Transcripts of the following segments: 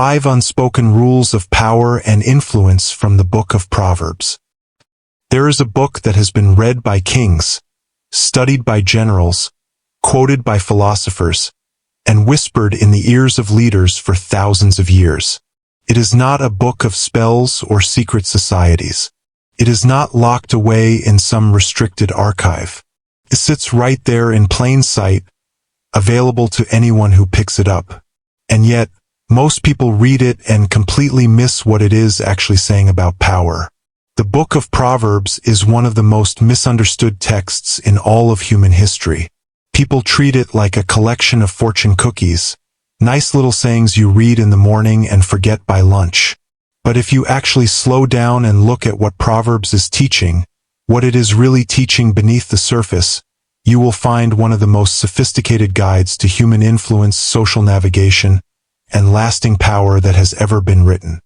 5 Unspoken Rules of Power and Influence from the Book of Proverbs. There is a book that has been read by kings, studied by generals, quoted by philosophers, and whispered in the ears of leaders for thousands of years. It is not a book of spells or secret societies. It is not locked away in some restricted archive. It sits right there in plain sight, available to anyone who picks it up. And yet, most people read it and completely miss what it is actually saying about power. The Book of Proverbs is one of the most misunderstood texts in all of human history. People treat it like a collection of fortune cookies, nice little sayings you read in the morning and forget by lunch. But if you actually slow down and look at what Proverbs is teaching, what it is really teaching beneath the surface, you will find one of the most sophisticated guides to human influence, social navigation, and lasting power that has ever been written.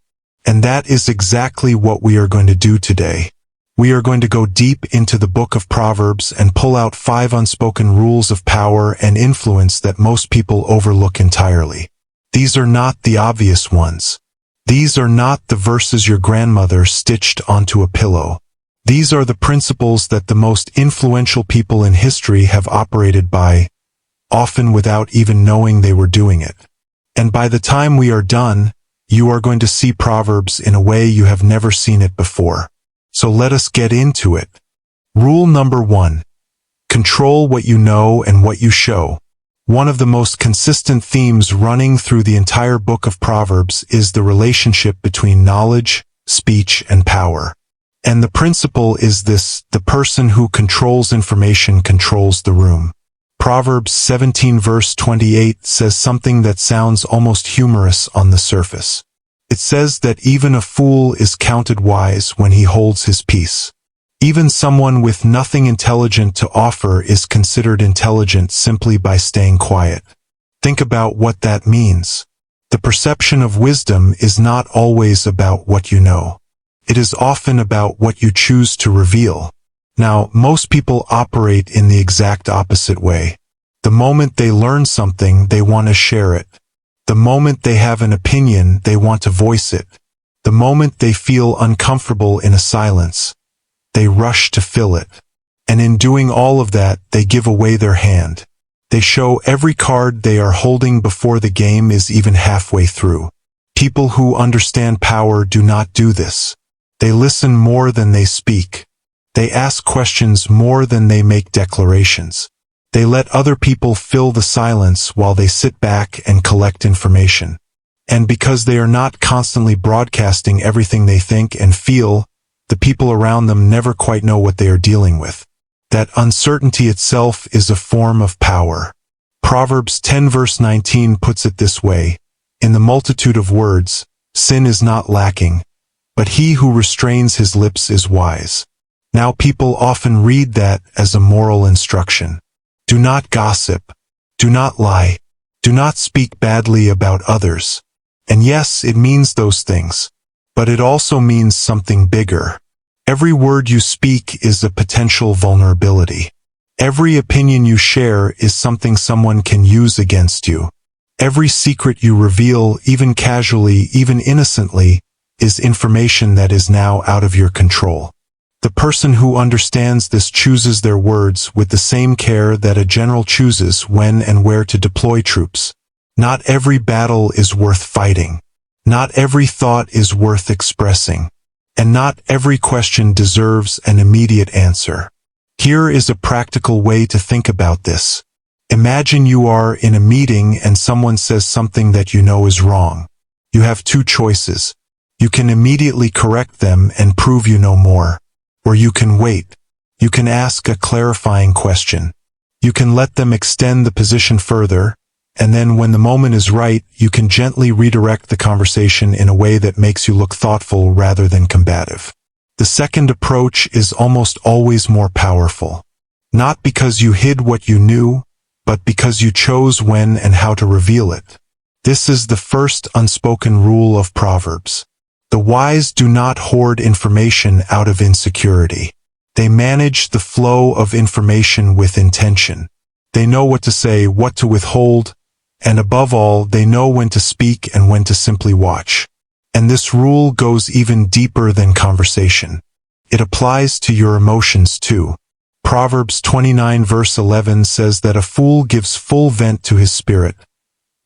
And that is exactly what we are going to do today. We are going to go deep into the Book of Proverbs and pull out 5 unspoken rules of power and influence that most people overlook entirely. These are not the obvious ones. These are not the verses your grandmother stitched onto a pillow. These are the principles that the most influential people in history have operated by, often without even knowing they were doing it. And by the time we are done, you are going to see Proverbs in a way you have never seen it before. So let us get into it. Rule number 1. Control what you know and what you show. One of the most consistent themes running through the entire book of Proverbs is the relationship between knowledge, speech, and power. And the principle is this: the person who controls information controls the room. Proverbs 17 verse 28 says something that sounds almost humorous on the surface. It says that even a fool is counted wise when he holds his peace. Even someone with nothing intelligent to offer is considered intelligent simply by staying quiet. Think about what that means. The perception of wisdom is not always about what you know. It is often about what you choose to reveal. Now, most people operate in the exact opposite way. The moment they learn something, they want to share it. The moment they have an opinion, they want to voice it. The moment they feel uncomfortable in a silence, they rush to fill it. And in doing all of that, they give away their hand. They show every card they are holding before the game is even halfway through. People who understand power do not do this. They listen more than they speak. They ask questions more than they make declarations. They let other people fill the silence while they sit back and collect information. And because they are not constantly broadcasting everything they think and feel, the people around them never quite know what they are dealing with. That uncertainty itself is a form of power. Proverbs 10 verse 19 puts it this way: in the multitude of words, sin is not lacking, but he who restrains his lips is wise. Now people often read that as a moral instruction. Do not gossip. Do not lie. Do not speak badly about others. And yes, it means those things. But it also means something bigger. Every word you speak is a potential vulnerability. Every opinion you share is something someone can use against you. Every secret you reveal, even casually, even innocently, is information that is now out of your control. The person who understands this chooses their words with the same care that a general chooses when and where to deploy troops. Not every battle is worth fighting. Not every thought is worth expressing. And not every question deserves an immediate answer. Here is a practical way to think about this. Imagine you are in a meeting and someone says something that you know is wrong. You have 2 choices. You can immediately correct them and prove you know more. Or you can wait. You can ask a clarifying question. You can let them extend the position further, and then when the moment is right, you can gently redirect the conversation in a way that makes you look thoughtful rather than combative. The second approach is almost always more powerful. Not because you hid what you knew, but because you chose when and how to reveal it. This is the first unspoken rule of Proverbs. The wise do not hoard information out of insecurity. They manage the flow of information with intention. They know what to say, what to withhold, And above all, they know when to speak and when to simply watch. And this rule goes even deeper than conversation. It applies to your emotions too. Proverbs 29 verse 11 says that a fool gives full vent to his spirit,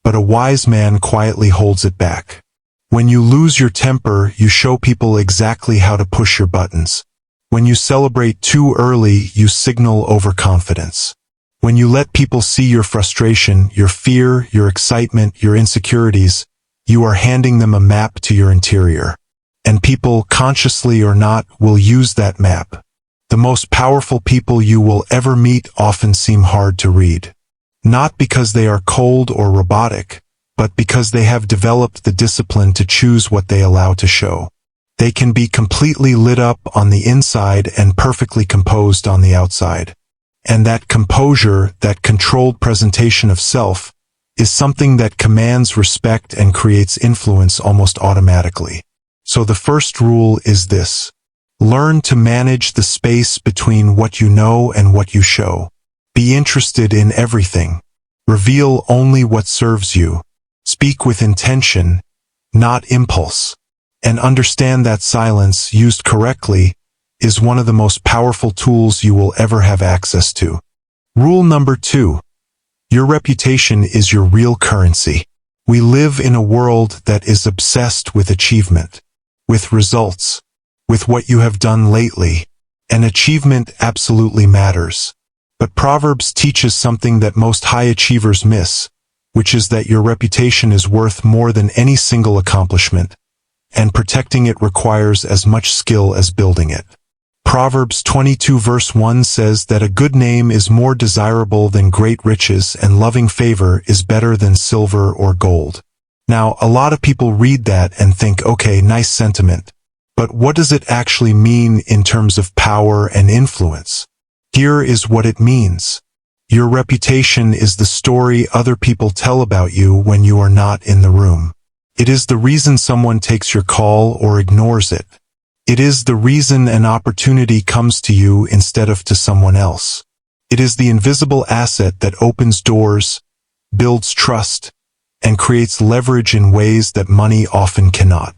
but a wise man quietly holds it back. When you lose your temper, you show people exactly how to push your buttons. When you celebrate too early, you signal overconfidence. When you let people see your frustration, your fear, your excitement, your insecurities, you are handing them a map to your interior. And people, consciously or not, will use that map. The most powerful people you will ever meet often seem hard to read. Not because they are cold or robotic, but because they have developed the discipline to choose what they allow to show. They can be completely lit up on the inside and perfectly composed on the outside. And that composure, that controlled presentation of self, is something that commands respect and creates influence almost automatically. So the first rule is this: learn to manage the space between what you know and what you show. Be interested in everything. Reveal only what serves you. Speak with intention, not impulse. And understand that silence, used correctly, is one of the most powerful tools you will ever have access to. Rule number 2. Your reputation is your real currency. We live in a world that is obsessed with achievement, with results, with what you have done lately. And achievement absolutely matters. But Proverbs teaches something that most high achievers miss, which is that your reputation is worth more than any single accomplishment, and protecting it requires as much skill as building it. Proverbs 22 verse 1 says that a good name is more desirable than great riches, and loving favor is better than silver or gold. Now, a lot of people read that and think, okay, nice sentiment. But what does it actually mean in terms of power and influence? Here is what it means. Your reputation is the story other people tell about you when you are not in the room. It is the reason someone takes your call or ignores it. It is the reason an opportunity comes to you instead of to someone else. It is the invisible asset that opens doors, builds trust, and creates leverage in ways that money often cannot.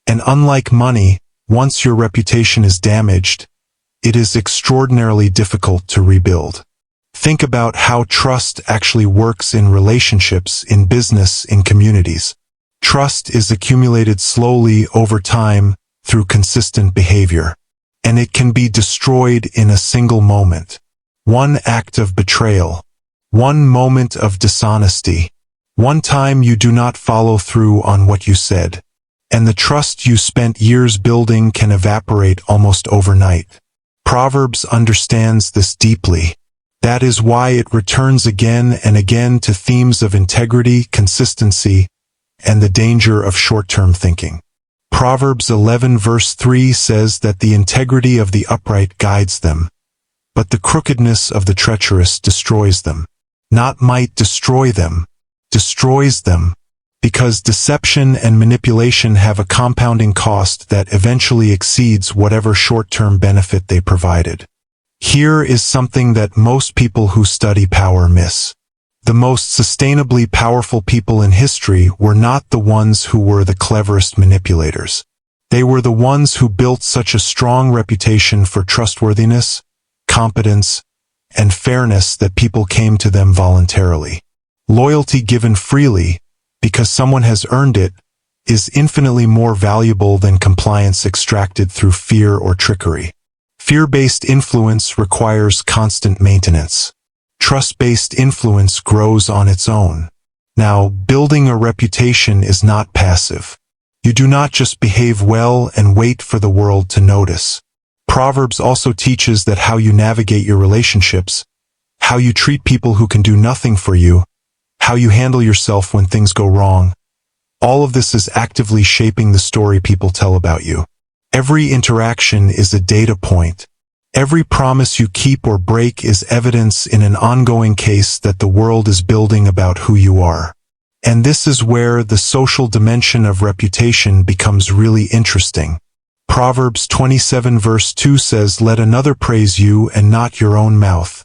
And unlike money, once your reputation is damaged, it is extraordinarily difficult to rebuild. Think about how trust actually works in relationships, in business, in communities. Trust is accumulated slowly over time through consistent behavior, and it can be destroyed in a single moment. One act of betrayal, one moment of dishonesty, one time you do not follow through on what you said, and the trust you spent years building can evaporate almost overnight. Proverbs understands this deeply. That is why it returns again and again to themes of integrity, consistency, and the danger of short-term thinking. Proverbs 11 verse 3 says that the integrity of the upright guides them, but the crookedness of the treacherous destroys them. Not might destroy them, destroys them, because deception and manipulation have a compounding cost that eventually exceeds whatever short-term benefit they provided. Here is something that most people who study power miss. The most sustainably powerful people in history were not the ones who were the cleverest manipulators. They were the ones who built such a strong reputation for trustworthiness, competence, and fairness that people came to them voluntarily. Loyalty given freely, because someone has earned it, is infinitely more valuable than compliance extracted through fear or trickery. Fear-based influence requires constant maintenance. Trust-based influence grows on its own. Now, building a reputation is not passive. You do not just behave well and wait for the world to notice. Proverbs also teaches that how you navigate your relationships, how you treat people who can do nothing for you, how you handle yourself when things go wrong, all of this is actively shaping the story people tell about you. Every interaction is a data point. Every promise you keep or break is evidence in an ongoing case that the world is building about who you are. And this is where the social dimension of reputation becomes really interesting. Proverbs 27 verse 2 says, "Let another praise you and not your own mouth,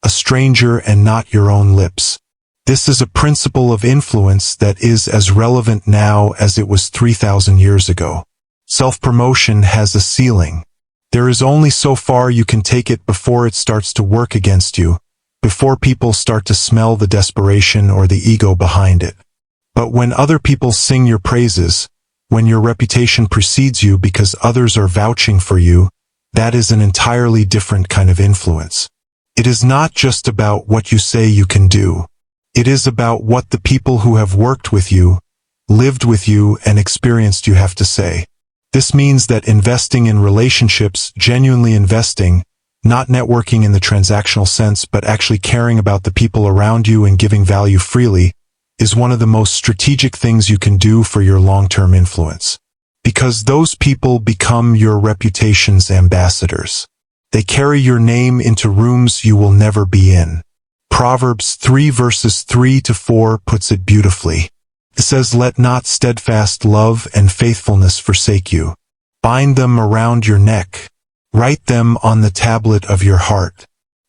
a stranger and not your own lips." This is a principle of influence that is as relevant now as it was 3,000 years ago. Self-promotion has a ceiling. There is only so far you can take it before it starts to work against you, before people start to smell the desperation or the ego behind it. But when other people sing your praises, when your reputation precedes you because others are vouching for you, that is an entirely different kind of influence. It is not just about what you say you can do. It is about what the people who have worked with you, lived with you, and experienced you have to say. This means that investing in relationships, genuinely investing, not networking in the transactional sense but actually caring about the people around you and giving value freely, is one of the most strategic things you can do for your long-term influence. Because those people become your reputation's ambassadors. They carry your name into rooms you will never be in. Proverbs 3 verses 3 to 4 puts it beautifully. It says, "Let not steadfast love and faithfulness forsake you. Bind them around your neck. Write them on the tablet of your heart.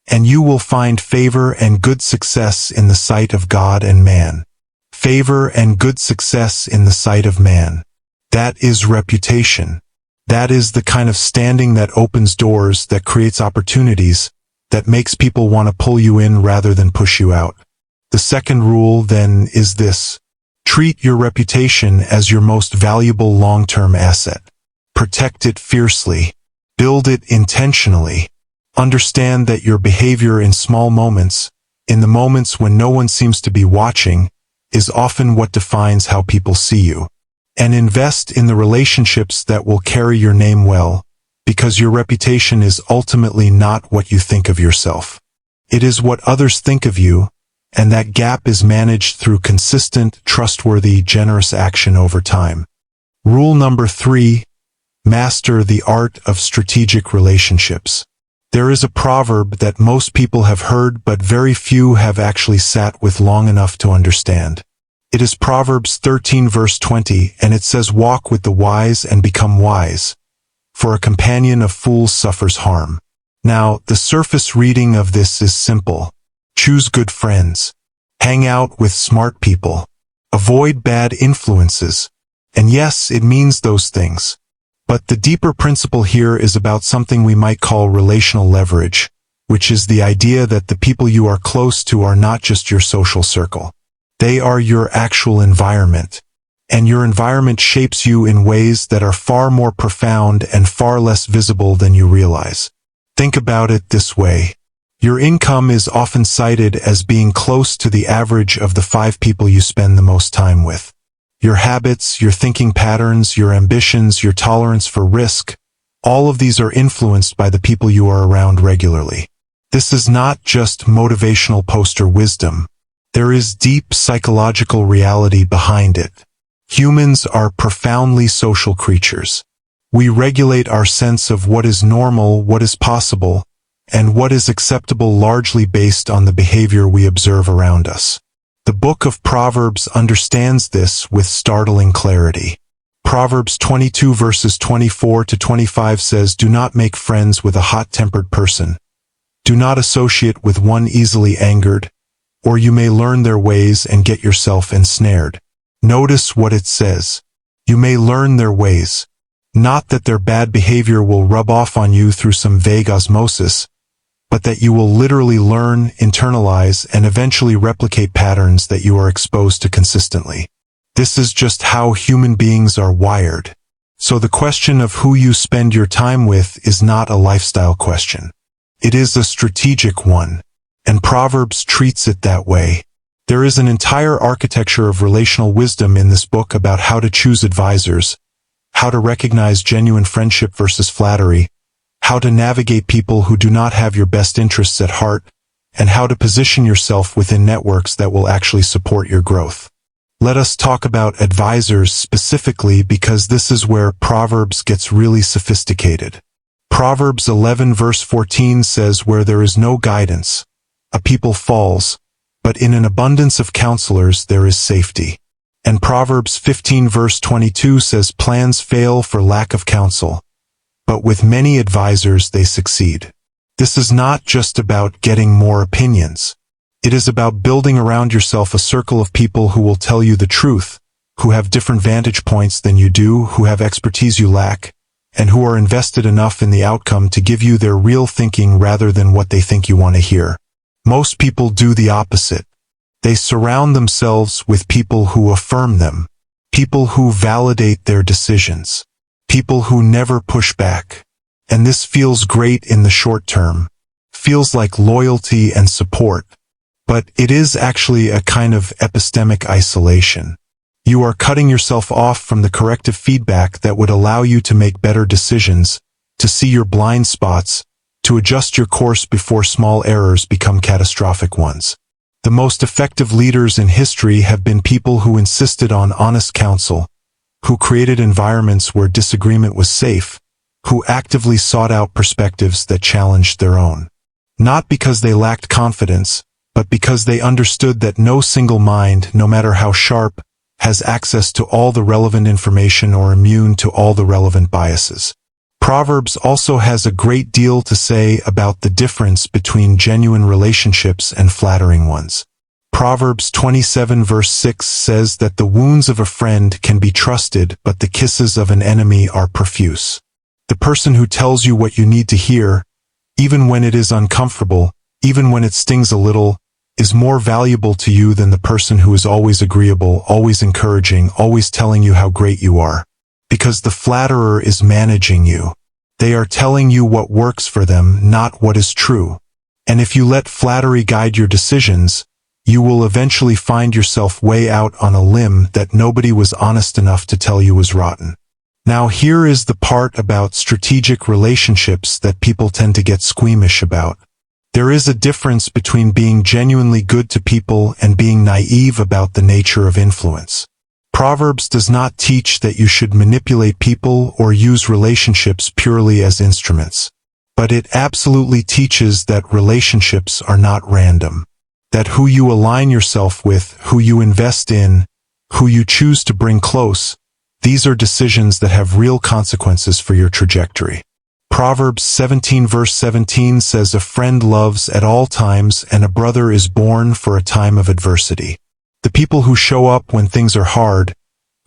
And you will find favor and good success in the sight of God and man." Favor and good success in the sight of man. That is reputation. That is the kind of standing that opens doors, that creates opportunities, that makes people want to pull you in rather than push you out. The second rule, then, is this. Treat your reputation as your most valuable long-term asset. Protect it fiercely. Build it intentionally. Understand that your behavior in small moments, in the moments when no one seems to be watching, is often what defines how people see you. And invest in the relationships that will carry your name well, because your reputation is ultimately not what you think of yourself. It is what others think of you, and that gap is managed through consistent, trustworthy, generous action over time. Rule number 3, master the art of strategic relationships. There is a proverb that most people have heard but very few have actually sat with long enough to understand. It is Proverbs 13 verse 20, and it says, "Walk with the wise and become wise, for a companion of fools suffers harm." Now, the surface reading of this is simple. Choose good friends. Hang out with smart people. Avoid bad influences. And yes, it means those things. But the deeper principle here is about something we might call relational leverage, which is the idea that the people you are close to are not just your social circle. They are your actual environment. And your environment shapes you in ways that are far more profound and far less visible than you realize. Think about it this way. Your income is often cited as being close to the average of the 5 people you spend the most time with. Your habits, your thinking patterns, your ambitions, your tolerance for risk, all of these are influenced by the people you are around regularly. This is not just motivational poster wisdom. There is deep psychological reality behind it. Humans are profoundly social creatures. We regulate our sense of what is normal, what is possible, and what is acceptable largely based on the behavior we observe around us. The Book of Proverbs understands this with startling clarity. Proverbs 22 verses 24 to 25 says, "Do not make friends with a hot-tempered person. Do not associate with one easily angered, or you may learn their ways and get yourself ensnared." Notice what it says. You may learn their ways. Not that their bad behavior will rub off on you through some vague osmosis, but that you will literally learn, internalize, and eventually replicate patterns that you are exposed to consistently. This is just how human beings are wired. So the question of who you spend your time with is not a lifestyle question. It is a strategic one, and Proverbs treats it that way. There is an entire architecture of relational wisdom in this book about how to choose advisors, how to recognize genuine friendship versus flattery, how to navigate people who do not have your best interests at heart, and how to position yourself within networks that will actually support your growth. Let us talk about advisors specifically because this is where Proverbs gets really sophisticated. Proverbs 11 verse 14 says, "Where there is no guidance, a people falls, but in an abundance of counselors there is safety." And Proverbs 15 verse 22 says, "Plans fail for lack of counsel, but with many advisors they succeed." This is not just about getting more opinions. It is about building around yourself a circle of people who will tell you the truth, who have different vantage points than you do, who have expertise you lack, and who are invested enough in the outcome to give you their real thinking rather than what they think you want to hear. Most people do the opposite. They surround themselves with people who affirm them, people who validate their decisions, people who never push back. And this feels great in the short term, feels like loyalty and support, but it is actually a kind of epistemic isolation. You are cutting yourself off from the corrective feedback that would allow you to make better decisions, to see your blind spots, to adjust your course before small errors become catastrophic ones. The most effective leaders in history have been people who insisted on honest counsel, who created environments where disagreement was safe, who actively sought out perspectives that challenged their own. Not because they lacked confidence, but because they understood that no single mind, no matter how sharp, has access to all the relevant information or immune to all the relevant biases. Proverbs also has a great deal to say about the difference between genuine relationships and flattering ones. Proverbs 27 verse 6 says that the wounds of a friend can be trusted, but the kisses of an enemy are profuse. The person who tells you what you need to hear, even when it is uncomfortable, even when it stings a little, is more valuable to you than the person who is always agreeable, always encouraging, always telling you how great you are. Because the flatterer is managing you. They are telling you what works for them, not what is true. And if you let flattery guide your decisions, you will eventually find yourself way out on a limb that nobody was honest enough to tell you was rotten. Now here is the part about strategic relationships that people tend to get squeamish about. There is a difference between being genuinely good to people and being naive about the nature of influence. Proverbs does not teach that you should manipulate people or use relationships purely as instruments. But it absolutely teaches that relationships are not random. That who you align yourself with, who you invest in, who you choose to bring close, these are decisions that have real consequences for your trajectory. Proverbs 17 verse 17 says, "A friend loves at all times, and a brother is born for a time of adversity." The people who show up when things are hard,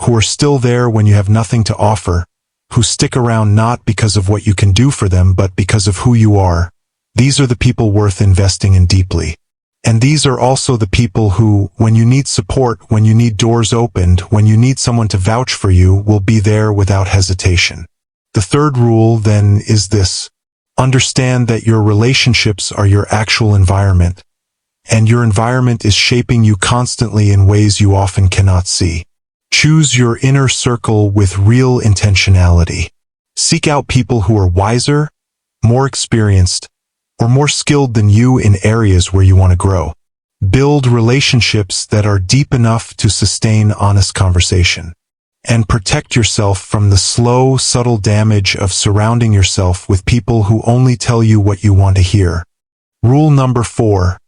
who are still there when you have nothing to offer, who stick around not because of what you can do for them but because of who you are, these are the people worth investing in deeply. And these are also the people who, when you need support, when you need doors opened, when you need someone to vouch for you, will be there without hesitation. The third rule, then, is this. Understand that your relationships are your actual environment, and your environment is shaping you constantly in ways you often cannot see. Choose your inner circle with real intentionality. Seek out people who are wiser, more experienced, or more skilled than you in areas where you want to grow. Build relationships that are deep enough to sustain honest conversation. And protect yourself from the slow, subtle damage of surrounding yourself with people who only tell you what you want to hear. Rule number 4.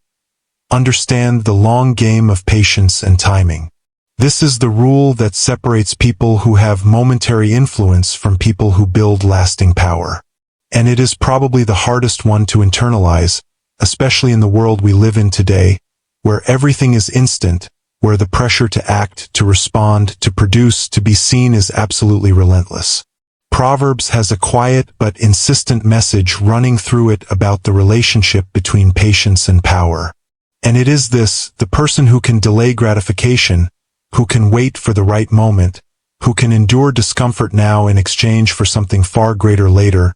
Understand the long game of patience and timing. This is the rule that separates people who have momentary influence from people who build lasting power. And it is probably the hardest one to internalize, especially in the world we live in today, where everything is instant, where the pressure to act, to respond, to produce, to be seen is absolutely relentless. Proverbs has a quiet but insistent message running through it about the relationship between patience and power. And it is this: the person who can delay gratification, who can wait for the right moment, who can endure discomfort now in exchange for something far greater later,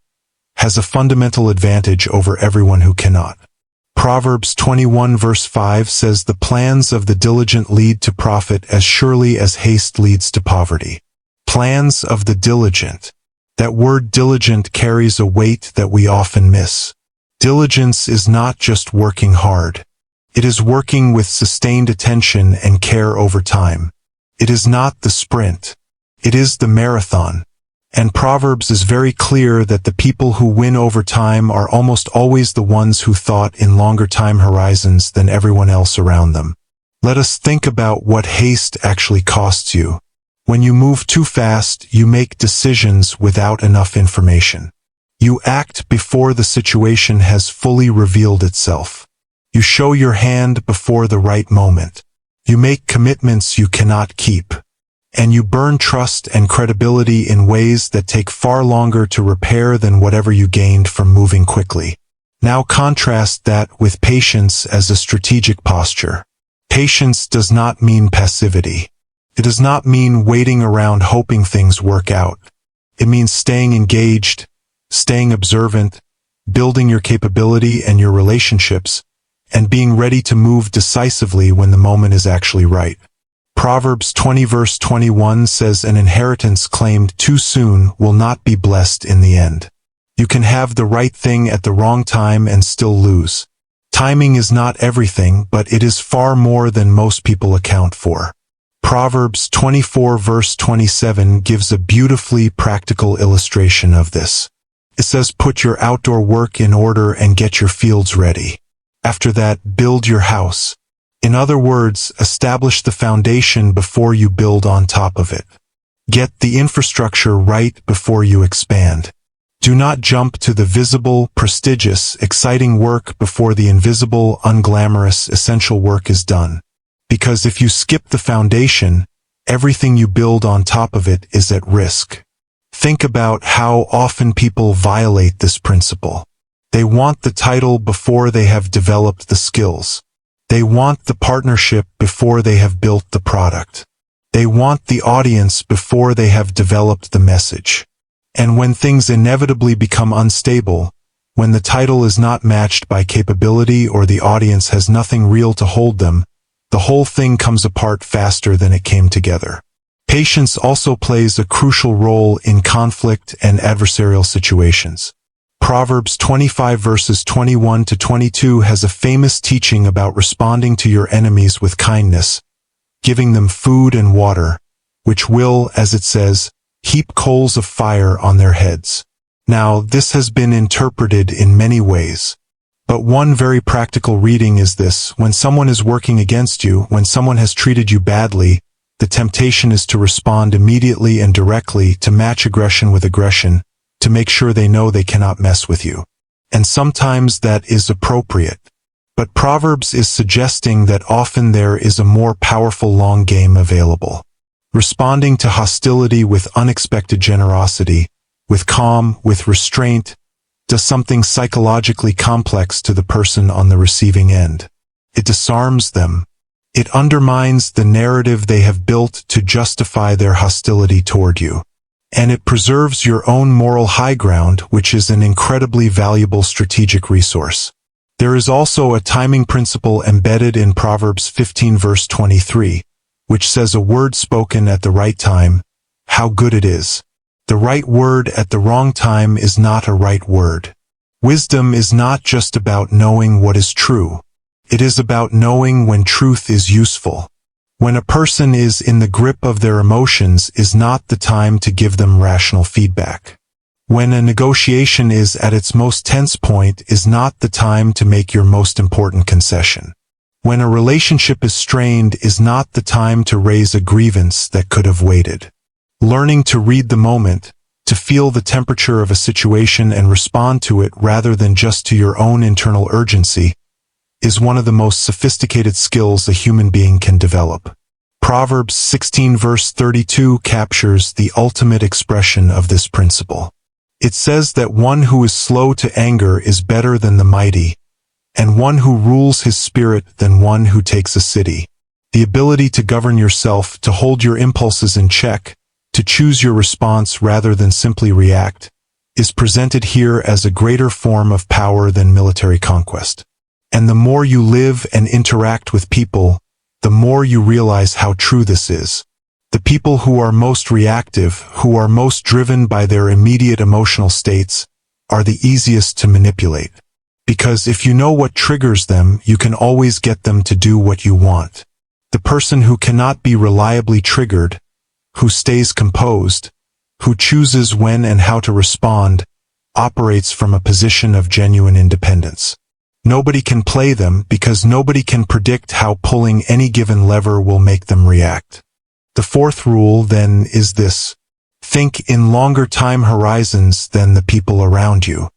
has a fundamental advantage over everyone who cannot. Proverbs 21 verse 5 says, "The plans of the diligent lead to profit as surely as haste leads to poverty." Plans of the diligent. That word diligent carries a weight that we often miss. Diligence is not just working hard. It is working with sustained attention and care over time. It is not the sprint. It is the marathon. And Proverbs is very clear that the people who win over time are almost always the ones who thought in longer time horizons than everyone else around them. Let us think about what haste actually costs you. When you move too fast, you make decisions without enough information. You act before the situation has fully revealed itself. You show your hand before the right moment. You make commitments you cannot keep. And you burn trust and credibility in ways that take far longer to repair than whatever you gained from moving quickly. Now contrast that with patience as a strategic posture. Patience does not mean passivity. It does not mean waiting around hoping things work out. It means staying engaged, staying observant, building your capability and your relationships, and being ready to move decisively when the moment is actually right. Proverbs 20 verse 21 says an inheritance claimed too soon will not be blessed in the end. You can have the right thing at the wrong time and still lose. Timing is not everything, but it is far more than most people account for. Proverbs 24 verse 27 gives a beautifully practical illustration of this. It says, "Put your outdoor work in order and get your fields ready. After that, build your house." In other words, establish the foundation before you build on top of it. Get the infrastructure right before you expand. Do not jump to the visible, prestigious, exciting work before the invisible, unglamorous, essential work is done. Because if you skip the foundation, everything you build on top of it is at risk. Think about how often people violate this principle. They want the title before they have developed the skills. They want the partnership before they have built the product. They want the audience before they have developed the message. And when things inevitably become unstable, when the title is not matched by capability or the audience has nothing real to hold them, the whole thing comes apart faster than it came together. Patience also plays a crucial role in conflict and adversarial situations. Proverbs 25 verses 21 to 22 has a famous teaching about responding to your enemies with kindness, giving them food and water, which will, as it says, heap coals of fire on their heads. Now, this has been interpreted in many ways. But one very practical reading is this: when someone is working against you, when someone has treated you badly, the temptation is to respond immediately and directly, to match aggression with aggression, to make sure they know they cannot mess with you. And sometimes that is appropriate. But Proverbs is suggesting that often there is a more powerful long game available. Responding to hostility with unexpected generosity, with calm, with restraint, does something psychologically complex to the person on the receiving end. It disarms them. It undermines the narrative they have built to justify their hostility toward you. And it preserves your own moral high ground, which is an incredibly valuable strategic resource. There is also a timing principle embedded in Proverbs 15 verse 23, which says a word spoken at the right time, how good it is. The right word at the wrong time is not a right word. Wisdom is not just about knowing what is true. It is about knowing when truth is useful. When a person is in the grip of their emotions is not the time to give them rational feedback. When a negotiation is at its most tense point is not the time to make your most important concession. When a relationship is strained is not the time to raise a grievance that could have waited. Learning to read the moment, to feel the temperature of a situation and respond to it rather than just to your own internal urgency, is one of the most sophisticated skills a human being can develop. Proverbs 16 verse 32 captures the ultimate expression of this principle. It says that one who is slow to anger is better than the mighty, and one who rules his spirit than one who takes a city. The ability to govern yourself, to hold your impulses in check, to choose your response rather than simply react, is presented here as a greater form of power than military conquest. And the more you live and interact with people, the more you realize how true this is. The people who are most reactive, who are most driven by their immediate emotional states, are the easiest to manipulate. Because if you know what triggers them, you can always get them to do what you want. The person who cannot be reliably triggered, who stays composed, who chooses when and how to respond, operates from a position of genuine independence. Nobody can play them because nobody can predict how pulling any given lever will make them react. The fourth rule, then, is this: think in longer time horizons than the people around you.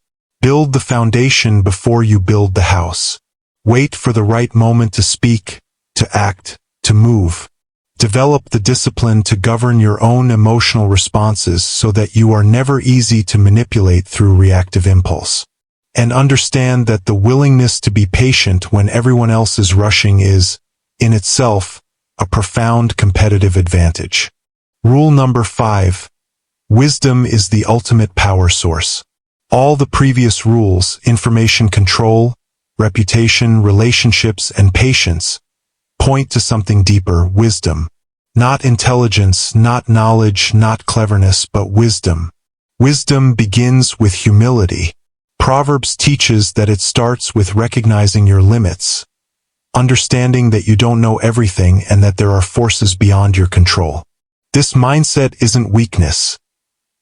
Build the foundation before you build the house. Wait for the right moment to speak, to act, to move. Develop the discipline to govern your own emotional responses so that you are never easy to manipulate through reactive impulse. And understand that the willingness to be patient when everyone else is rushing is, in itself, a profound competitive advantage. Rule number 5. Wisdom is the ultimate power source. All the previous rules, information control, reputation, relationships, and patience, point to something deeper, wisdom. Not intelligence, not knowledge, not cleverness, but wisdom. Wisdom begins with humility. Proverbs teaches that it starts with recognizing your limits, understanding that you don't know everything and that there are forces beyond your control. This mindset isn't weakness.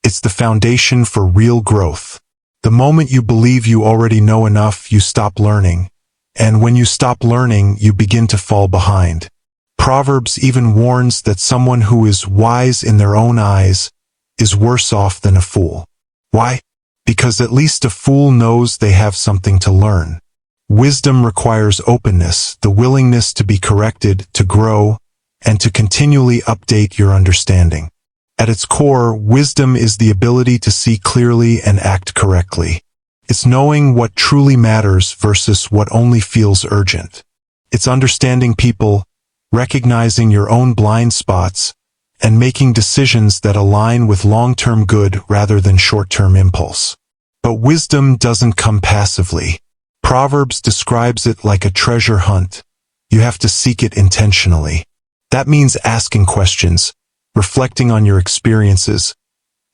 It's the foundation for real growth. The moment you believe you already know enough, you stop learning. And when you stop learning, you begin to fall behind. Proverbs even warns that someone who is wise in their own eyes is worse off than a fool. Why? Because at least a fool knows they have something to learn. Wisdom requires openness, the willingness to be corrected, to grow, and to continually update your understanding. At its core, wisdom is the ability to see clearly and act correctly. It's knowing what truly matters versus what only feels urgent. It's understanding people, recognizing your own blind spots, and making decisions that align with long-term good rather than short-term impulse. But wisdom doesn't come passively. Proverbs describes it like a treasure hunt. You have to seek it intentionally. That means asking questions, reflecting on your experiences,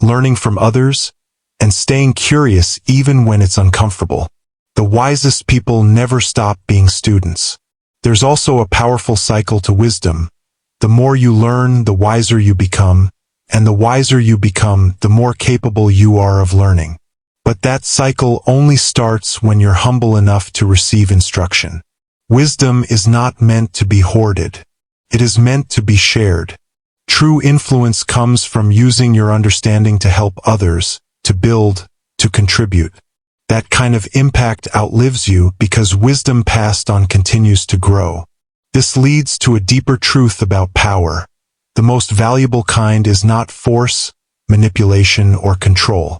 learning from others, and staying curious even when it's uncomfortable. The wisest people never stop being students. There's also a powerful cycle to wisdom. The more you learn, the wiser you become, and the wiser you become, the more capable you are of learning. But that cycle only starts when you're humble enough to receive instruction. Wisdom is not meant to be hoarded. It is meant to be shared. True influence comes from using your understanding to help others, to build, to contribute. That kind of impact outlives you because wisdom passed on continues to grow. This leads to a deeper truth about power. The most valuable kind is not force, manipulation, or control.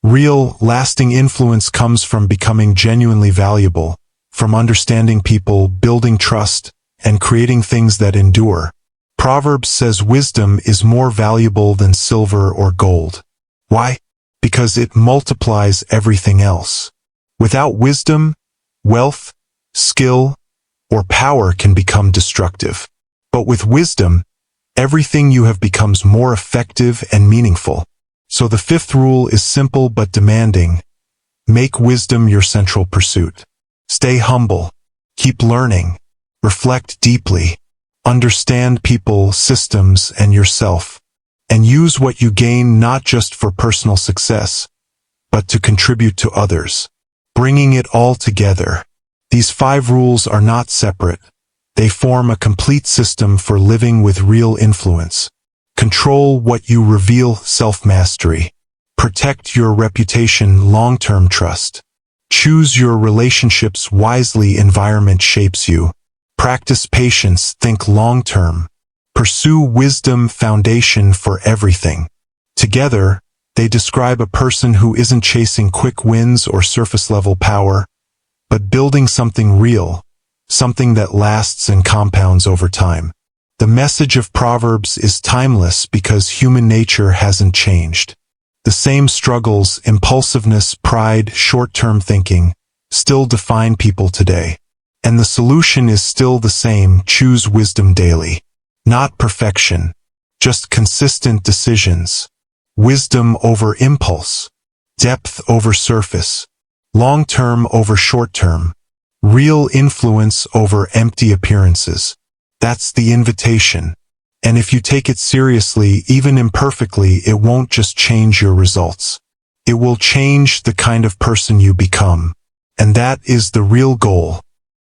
Real, lasting influence comes from becoming genuinely valuable, from understanding people, building trust, and creating things that endure. Proverbs says wisdom is more valuable than silver or gold. Why? Because it multiplies everything else. Without wisdom, wealth, skill, or power can become destructive. But with wisdom, everything you have becomes more effective and meaningful. So the 5th rule is simple but demanding. Make wisdom your central pursuit. Stay humble. Keep learning. Reflect deeply. Understand people, systems, and yourself. And use what you gain not just for personal success, but to contribute to others. Bringing it all together. These 5 rules are not separate. They form a complete system for living with real influence. Control what you reveal, self-mastery. Protect your reputation, long-term trust. Choose your relationships wisely, environment shapes you. Practice patience, think long-term. Pursue wisdom, foundation for everything. Together, they describe a person who isn't chasing quick wins or surface-level power, but building something real, something that lasts and compounds over time. The message of Proverbs is timeless because human nature hasn't changed. The same struggles, impulsiveness, pride, short-term thinking, still define people today. And the solution is still the same: choose wisdom daily. Not perfection, just consistent decisions. Wisdom over impulse. Depth over surface. Long-term over short-term. Real influence over empty appearances. That's the invitation. And if you take it seriously, even imperfectly, it won't just change your results. It will change the kind of person you become. And that is the real goal.